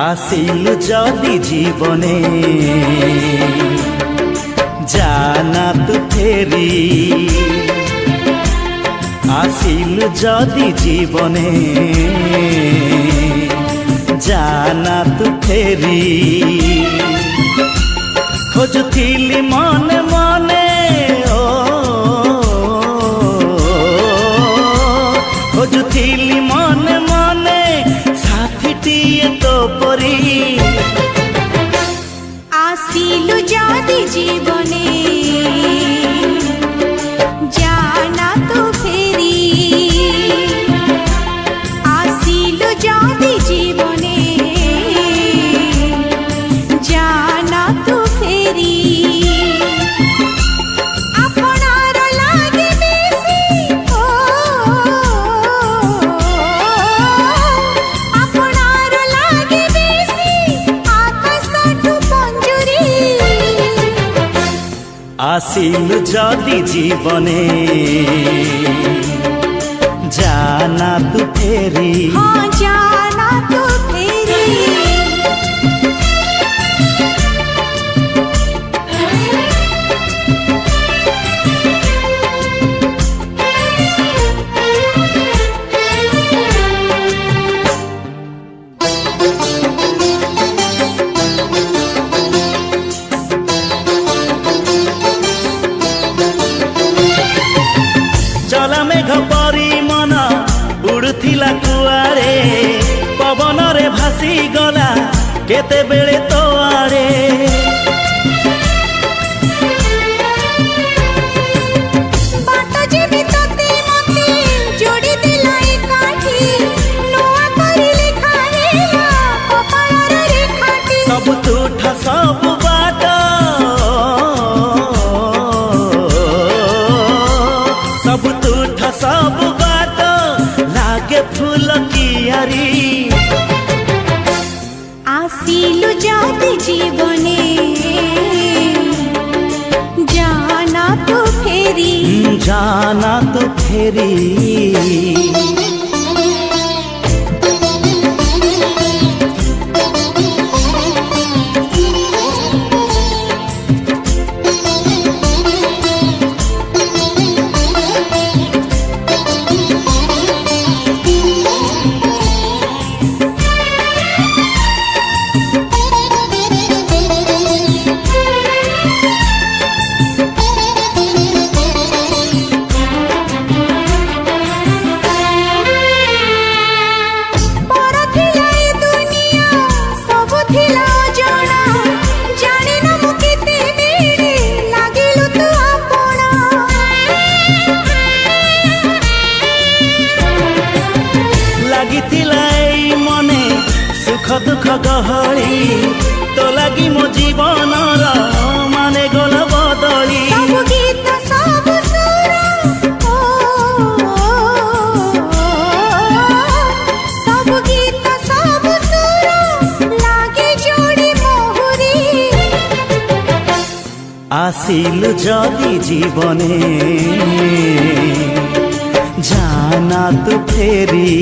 আসিলু যদি জীবনে জানা তু ফেরি আসিলু যদি জীবনে জানা তু ফেরি খোঁজুথিলি মনে মনে ও খোঁজুথিলি মনে মনে সাথীটিয়ে তো পরি আসিলু যদি জীবনে জানা তো ফেরি আসিলু যদি জীবনে জানা তো ফেরি আপনার লাগে বেশি ও আপনার লাগে বেশি আকাশটু পঞ্জুরি আসিলু যদি জীবনে জানা তু ফেরি हाँ जाना तो फेरी চলা মেঘ পরি মন উড়ুথিলা কুয়ারে পবনরে ভাসি গলা কেতেবেলে তো আড়ে बाट जीवी तोते मते जोड़ी दिलाई काठी नुआ करी लिखा हेला कपाळर रेखाटी सब तुठ सब बाट सब तुठ सब बाट लागे फूल कियारी आसिलु जाति जीवने जाना तो फेरी জানা তো ফেরি पर थिला ए दुनिया सब थिला जणा जानि न मु केते बेरे लागिलु तू आपणा লাগিଥିଲା এই মনে সুখ দুঃখ গহଳି তো লাগি মো জীবনর মানে গল বদলি सब गीत सब सुर ओ सब गीत सब सुर लागे जोड़ी मोहरी আসিলু যদি জীবনে জানা তু ফেরি